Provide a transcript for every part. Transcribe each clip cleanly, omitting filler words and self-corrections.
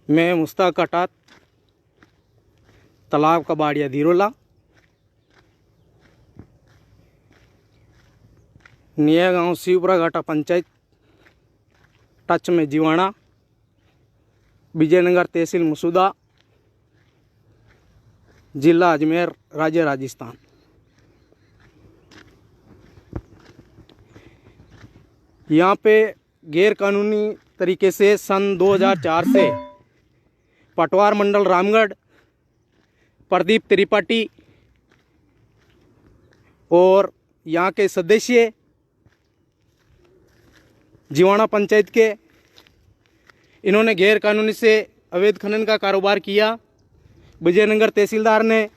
मैं मुश्ताक अटात तालाब का बाड़िया धीरोला नया गांव शिवपुरा घाटा पंचायत टच में जीवाणा विजयनगर तहसील मसूदा जिला अजमेर राज्य राजस्थान। यहाँ पे गैर कानूनी तरीके से सन 2004 से पटवार मंडल रामगढ़ प्रदीप त्रिपाठी और यहाँ के सदस्य जीवाणा पंचायत के इन्होंने गैर कानूनी से अवैध खनन का कारोबार किया। विजयनगर तहसीलदार ने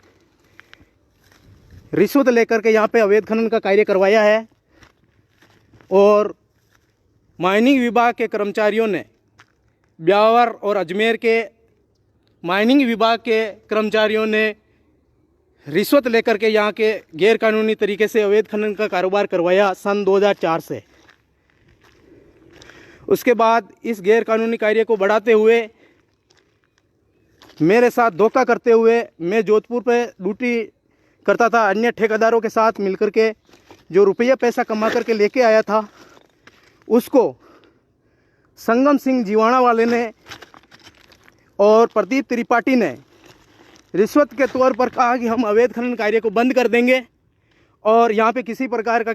रिश्वत लेकर के यहाँ पे अवैध खनन का कार्य करवाया है और माइनिंग विभाग के कर्मचारियों ने ब्यावर और अजमेर के माइनिंग विभाग के कर्मचारियों ने रिश्वत लेकर के यहाँ के गैर कानूनी तरीके से अवैध खनन का कारोबार करवाया सन 2004 से। उसके बाद इस गैर कानूनी कार्य को बढ़ाते हुए मेरे साथ धोखा करते हुए मैं जोधपुर पे ड्यूटी करता था, अन्य ठेकेदारों के साथ मिलकर के जो रुपया पैसा कमा करके लेके आया था उसको संगम सिंह जीवाणा वाले ने और प्रदीप त्रिपाठी ने रिश्वत के तौर पर कहा कि हम अवैध खनन कार्य को बंद कर देंगे और यहाँ पे किसी प्रकार का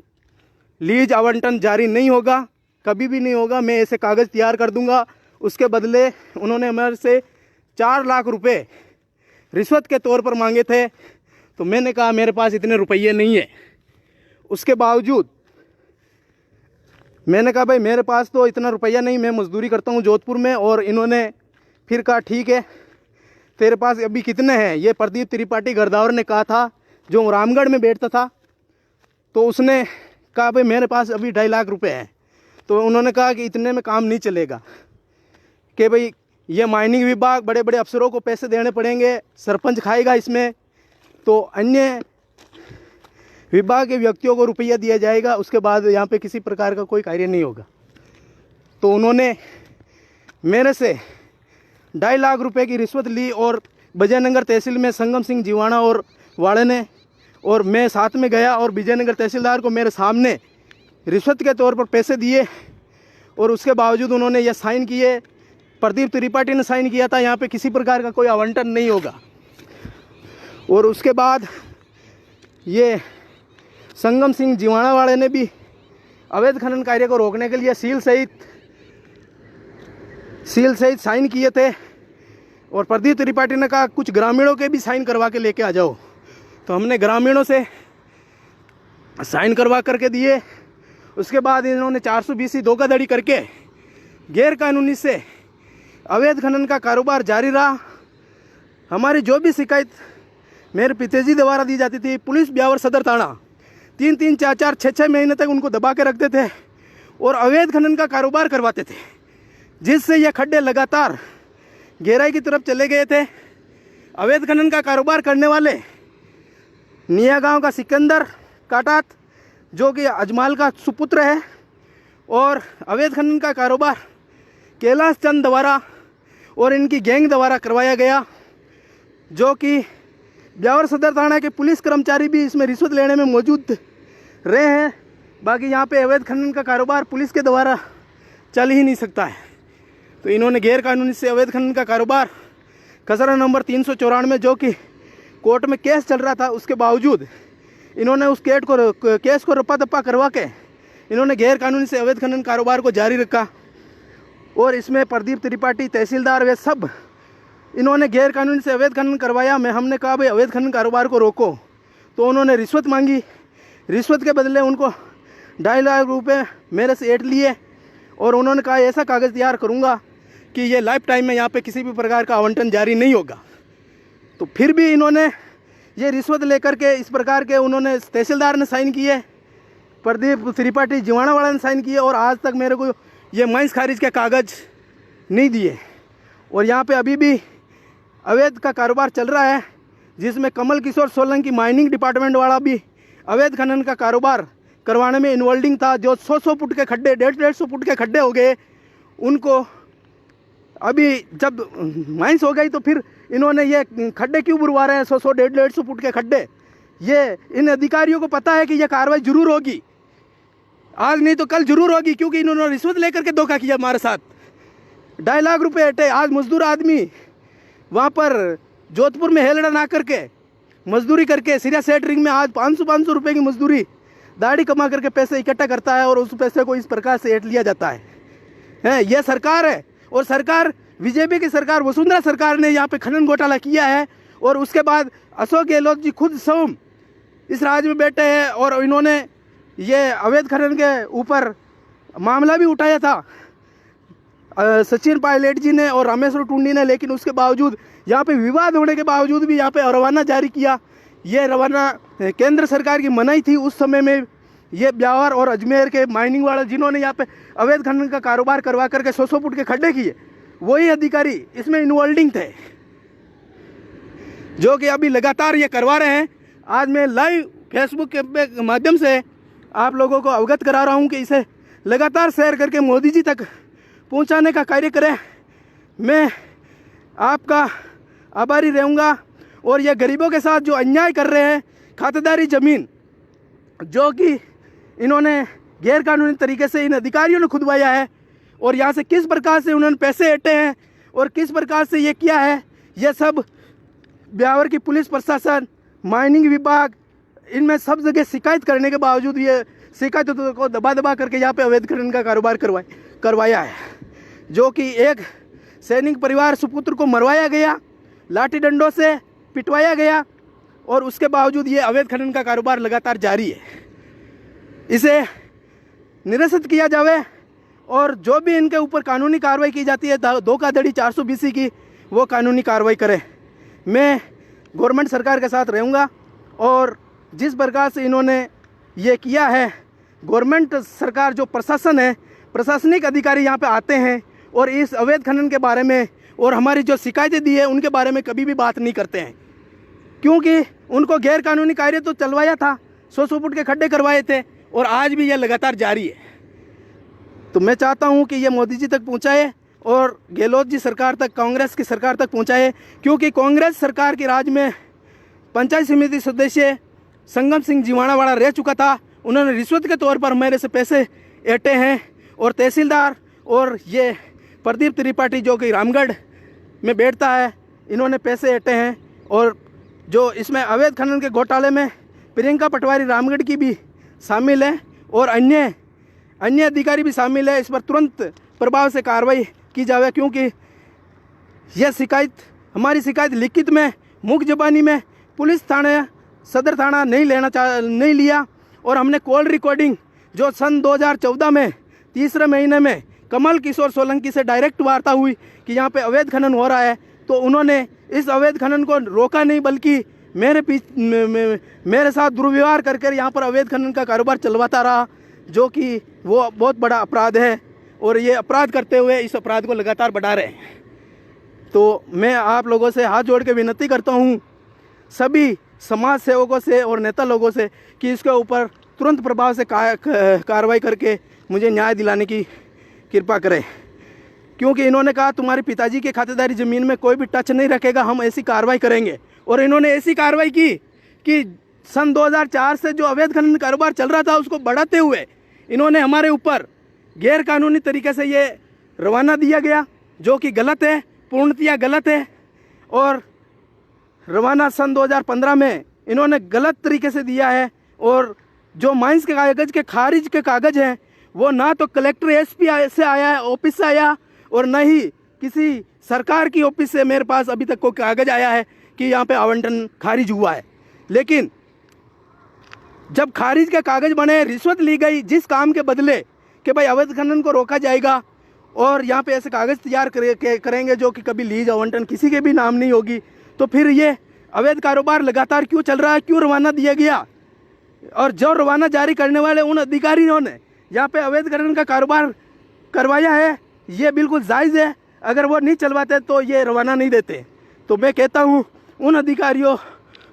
लीज आवंटन जारी नहीं होगा, कभी भी नहीं होगा, मैं ऐसे कागज़ तैयार कर दूंगा। उसके बदले उन्होंने हमारे से 4 लाख रुपए रिश्वत के तौर पर मांगे थे। तो मैंने कहा मेरे पास इतने रुपये नहीं है। उसके बावजूद मैंने कहा भाई मेरे पास तो इतना रुपया नहीं, मैं मजदूरी करता हूँ जोधपुर में। और इन्होंने फिर कहा ठीक है तेरे पास अभी कितने हैं। ये प्रदीप त्रिपाठी गरदावर ने कहा था जो रामगढ़ में बैठता था, तो उसने कहा भाई मेरे पास अभी 2.5 लाख रुपए हैं। तो उन्होंने कहा कि इतने में काम नहीं चलेगा, कि भाई ये माइनिंग विभाग बड़े बड़े अफसरों को पैसे देने पड़ेंगे, सरपंच खाएगा इसमें, तो अन्य विभाग के व्यक्तियों को रुपया दिया जाएगा, उसके बाद यहाँ पे किसी प्रकार का कोई कार्य नहीं होगा। तो उन्होंने मेरे से 2.5 लाख रुपए की रिश्वत ली और विजयनगर तहसील में संगम सिंह जीवाणा और वाले ने और मैं साथ में गया और विजयनगर तहसीलदार को मेरे सामने रिश्वत के तौर पर पैसे दिए और उसके बावजूद उन्होंने ये साइन किए। प्रदीप त्रिपाठी ने साइन किया था यहाँ पे किसी प्रकार का कोई आवंटन नहीं होगा। और उसके बाद ये संगम सिंह जीवाणा वाले ने भी अवैध खनन कार्य को रोकने के लिए सील सहित साइन किए थे। और प्रदीप त्रिपाठी ने कहा कुछ ग्रामीणों के भी साइन करवा के लेके आ जाओ। तो हमने ग्रामीणों से साइन करवा करके दिए। उसके बाद इन्होंने 420 धोखाधड़ी करके गैर कानूनी से अवैध खनन का कारोबार जारी रहा। हमारी जो भी शिकायत मेरे पिताजी द्वारा दी जाती थी, पुलिस ब्यावर सदर थाना 3-3, 4-4, 6-6 महीने तक उनको दबा के रखते थे और अवैध खनन का कारोबार करवाते थे, जिससे ये खड्डे लगातार गहराई की तरफ चले गए थे। अवैध खनन का कारोबार करने वाले निया गांव का सिकंदर काटात जो कि अजमाल का सुपुत्र है, और अवैध खनन का कारोबार कैलाश चंद द्वारा और इनकी गैंग द्वारा करवाया गया, जो कि ब्यावर सदर थाना के पुलिस कर्मचारी भी इसमें रिश्वत लेने में मौजूद रहे हैं। बाकी यहाँ पे अवैध खनन का कारोबार पुलिस के द्वारा चल ही नहीं सकता है। तो इन्होंने गैर कानूनी से अवैध खनन का कारोबार खसरा नंबर 394 जो कि कोर्ट में केस चल रहा था, उसके बावजूद इन्होंने उस केस को रप्पा दप्पा करवा के इन्होंने गैर कानूनी से अवैध खनन कारोबार को जारी रखा। और इसमें प्रदीप त्रिपाठी तहसीलदार वे सब इन्होंने गैर कानूनी से अवैध खनन करवाया। हमने कहा भाई अवैध खनन कारोबार को रोको, तो उन्होंने रिश्वत मांगी। रिश्वत के बदले उनको 2.5 लाख रुपए मेरे से ऐंठ लिए और उन्होंने कहा ऐसा कागज़ तैयार करूँगा कि ये लाइफ टाइम में यहाँ पे किसी भी प्रकार का आवंटन जारी नहीं होगा। तो फिर भी इन्होंने ये रिश्वत लेकर के इस प्रकार के उन्होंने तहसीलदार ने साइन किए, प्रदीप त्रिपाठी जीवाणा वाला ने साइन किए और आज तक मेरे को ये माइंस खारिज के कागज़ नहीं दिए। और यहाँ पे अभी भी अवैध का कारोबार चल रहा है, जिसमें कमल किशोर सोलंकी माइनिंग डिपार्टमेंट वाला भी अवैध खनन का कारोबार करवाने में इन्वॉल्विंग था। जो 100-100 फुट के खड्डे, 150-150 फुट के खड्डे हो गए, उनको अभी जब माइंस हो गई तो फिर इन्होंने ये खड्डे क्यों बुरवा रहे हैं, 100 150 फुट के खड्डे। ये इन अधिकारियों को पता है कि ये कार्रवाई जरूर होगी, आज नहीं तो कल जरूर होगी, क्योंकि इन्होंने रिश्वत लेकर के धोखा किया हमारे साथ। 2.5 लाख रुपए हटे। आज मजदूर आदमी वहाँ पर जोधपुर में हेलड़ा ना करके मजदूरी करके सिरिया सेटरिंग में आज 500 रुपये की मजदूरी दाढ़ी कमा करके पैसे इकट्ठा करता है और उस पैसे को इस प्रकार से ऐंठ लिया जाता है। यह सरकार है, और सरकार बीजेपी की सरकार वसुंधरा सरकार ने यहाँ पे खनन घोटाला किया है। और उसके बाद अशोक गहलोत जी खुद स्वयं इस राज्य में बैठे हैं और इन्होंने ये अवैध खनन के ऊपर मामला भी उठाया था सचिन पायलट जी ने और रामेश्वर टुंडी ने, लेकिन उसके बावजूद यहाँ पे विवाद होने के बावजूद भी यहाँ पे रवाना जारी किया। ये रवाना केंद्र सरकार की मनाही थी उस समय में। ये ब्यावर और अजमेर के माइनिंग वाले जिन्होंने यहाँ पे अवैध खनन का कारोबार करवा करके 100 फुट के खड्डे किए, वही अधिकारी इसमें इन्वॉल्विंग थे, जो कि अभी लगातार ये करवा रहे हैं। आज मैं लाइव फेसबुक के माध्यम से आप लोगों को अवगत करा रहा हूँ कि इसे लगातार शेयर करके मोदी जी तक पहुँचाने का कार्य करें। मैं आपका आभारी रहूँगा। और ये गरीबों के साथ जो अन्याय कर रहे हैं, खातेदारी ज़मीन जो कि इन्होंने गैरकानूनी तरीके से इन अधिकारियों ने खुदवाया है, और यहाँ से किस प्रकार से उन्होंने पैसे ऐंठे हैं और किस प्रकार से ये किया है, ये सब ब्यावर की पुलिस प्रशासन, माइनिंग विभाग, इनमें सब जगह शिकायत करने के बावजूद ये शिकायतों को दबा दबा करके यहाँ पे अवैध खनन का कारोबार करवाया है। जो कि एक सैनिक परिवार सुपुत्र को मरवाया गया, लाठी डंडों से पिटवाया गया, और उसके बावजूद ये अवैध खनन का कारोबार लगातार जारी है। इसे निरस्त किया जावे, और जो भी इनके ऊपर कानूनी कार्रवाई की जाती है धोखाधड़ी 420 की, वो कानूनी कार्रवाई करे। मैं गवर्नमेंट सरकार के साथ रहूँगा, और जिस प्रकार से इन्होंने ये किया है, गवर्नमेंट सरकार जो प्रशासन है, प्रशासनिक अधिकारी यहाँ पे आते हैं और इस अवैध खनन के बारे में और हमारी जो शिकायतें दी है उनके बारे में कभी भी बात नहीं करते हैं, क्योंकि उनको गैर कानूनी कार्य तो चलवाया था, 100 फुट के खड्डे करवाए थे, और आज भी यह लगातार जारी है। तो मैं चाहता हूं कि ये मोदी जी तक पहुंचाए और गहलोत जी सरकार तक, कांग्रेस की सरकार तक पहुंचाए, क्योंकि कांग्रेस सरकार के राज में पंचायत समिति सदस्य संगम सिंह जीवाणावाला रह चुका था। उन्होंने रिश्वत के तौर पर मेरे से पैसे ऐंठे हैं, और तहसीलदार और ये प्रदीप त्रिपाठी जो कि रामगढ़ में बैठता है, इन्होंने पैसे ऐंठे हैं। और जो इसमें अवैध खनन के घोटाले में प्रियंका पटवारी रामगढ़ की भी शामिल है, और अन्य अधिकारी भी शामिल है। इस पर तुरंत प्रभाव से कार्रवाई की जाए, क्योंकि यह शिकायत, हमारी शिकायत लिखित में, मुख्य ज़बानी में पुलिस थाने सदर थाना नहीं लिया, और हमने कॉल रिकॉर्डिंग जो सन 2014 में 3 महीने में कमल किशोर सोलंकी से डायरेक्ट वार्ता हुई कि यहाँ पे अवैध खनन हो रहा है, तो उन्होंने इस अवैध खनन को रोका नहीं, बल्कि मेरे साथ दुर्व्यवहार करके यहाँ पर अवैध खनन का कारोबार चलवाता रहा, जो कि वो बहुत बड़ा अपराध है, और ये अपराध करते हुए इस अपराध को लगातार बढ़ा रहे हैं। तो मैं आप लोगों से हाथ जोड़ के विनती करता हूँ, सभी समाज सेवकों से और नेता लोगों से, कि इसके ऊपर तुरंत प्रभाव से कार्रवाई करके मुझे न्याय दिलाने की कृपा करें, क्योंकि इन्होंने कहा तुम्हारे पिताजी के खातेदारी ज़मीन में कोई भी टच नहीं रखेगा, हम ऐसी कार्रवाई करेंगे। और इन्होंने ऐसी कार्रवाई की कि सन 2004 से जो अवैध खनन कारोबार चल रहा था उसको बढ़ाते हुए इन्होंने हमारे ऊपर गैर कानूनी तरीके से ये रवाना दिया गया, जो कि गलत है, पूर्णतया गलत है। और रवाना सन 2015 में इन्होंने गलत तरीके से दिया है, और जो माइंस के कागज़ के खारिज के कागज़ हैं वो ना तो कलेक्टर एसपी से आया है, ऑफिस से आया, और न ही किसी सरकार की ऑफिस से मेरे पास अभी तक कोई कागज़ आया है कि यहाँ पे आवंटन खारिज हुआ है। लेकिन जब खारिज के कागज़ बने, रिश्वत ली गई जिस काम के बदले कि भाई अवैध खनन को रोका जाएगा, और यहाँ पे ऐसे कागज़ तैयार करेंगे जो कि कभी लीज आवंटन किसी के भी नाम नहीं होगी, तो फिर ये अवैध कारोबार लगातार क्यों चल रहा है, क्यों रवाना दिया गया? और जो रवाना जारी करने वाले उन अधिकारियों ने यहाँ पे अवैध खनन का कारोबार करवाया है, ये बिल्कुल जायज़ है। अगर वो नहीं चलवाते तो ये रवाना नहीं देते। तो मैं कहता हूँ उन अधिकारियों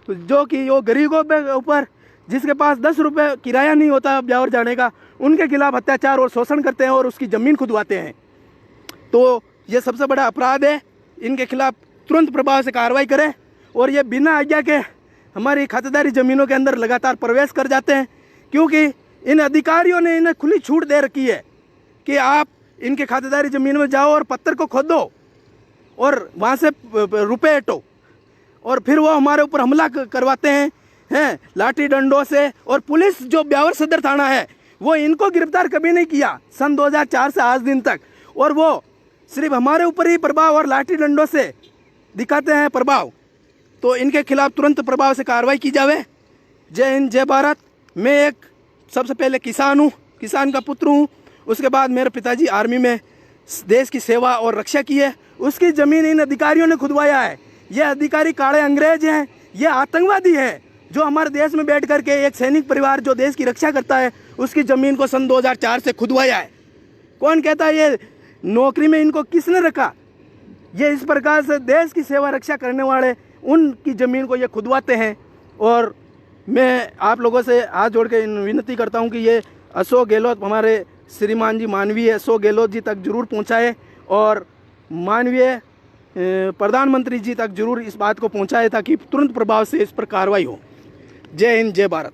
जो कि वो गरीबों के ऊपर, जिसके पास 10 रुपये किराया नहीं होता ब्यावर जाने का, उनके खिलाफ अत्याचार और शोषण करते हैं और उसकी ज़मीन खुदवाते हैं। तो ये सबसे बड़ा अपराध है। इनके खिलाफ तुरंत प्रभाव से कार्रवाई करें। और ये बिना आज्ञा के हमारी खातेदारी ज़मीनों के अंदर लगातार प्रवेश कर जाते हैं, क्योंकि इन अधिकारियों ने इन्हें खुली छूट दे रखी है कि आप इनके खातेदारी ज़मीन में जाओ और पत्थर को खोदो और वहाँ से रुपए हटो, और फिर वो हमारे ऊपर हमला करवाते हैं लाठी डंडों से। और पुलिस जो ब्यावर सदर थाना है वो इनको गिरफ्तार कभी नहीं किया सन 2004 से आज दिन तक, और वो सिर्फ हमारे ऊपर ही प्रभाव और लाठी डंडों से दिखाते हैं प्रभाव। तो इनके खिलाफ तुरंत प्रभाव से कार्रवाई की जावे। जय हिंद, जय भारत। मैं एक सबसे पहले किसान हूँ, किसान का पुत्र हूँ। उसके बाद मेरे पिताजी आर्मी में देश की सेवा और रक्षा की है। उसकी ज़मीन इन अधिकारियों ने खुदवाया है। ये अधिकारी काले अंग्रेज हैं, ये आतंकवादी हैं जो हमारे देश में बैठ करके एक सैनिक परिवार जो देश की रक्षा करता है उसकी ज़मीन को सन 2004 से खुदवाया है। कौन कहता है ये नौकरी में इनको किसने रखा? ये इस प्रकार से देश की सेवा रक्षा करने वाले उनकी ज़मीन को ये खुदवाते हैं। और मैं आप लोगों से हाथ जोड़ के विनती करता हूँ कि ये अशोक गहलोत, हमारे श्रीमान जी माननीय अशोक गहलोत जी तक जरूर पहुँचाए और माननीय प्रधानमंत्री जी तक जरूर इस बात को पहुँचाए ताकि तुरंत प्रभाव से इस पर कार्रवाई हो। जय हिंद, जय भारत।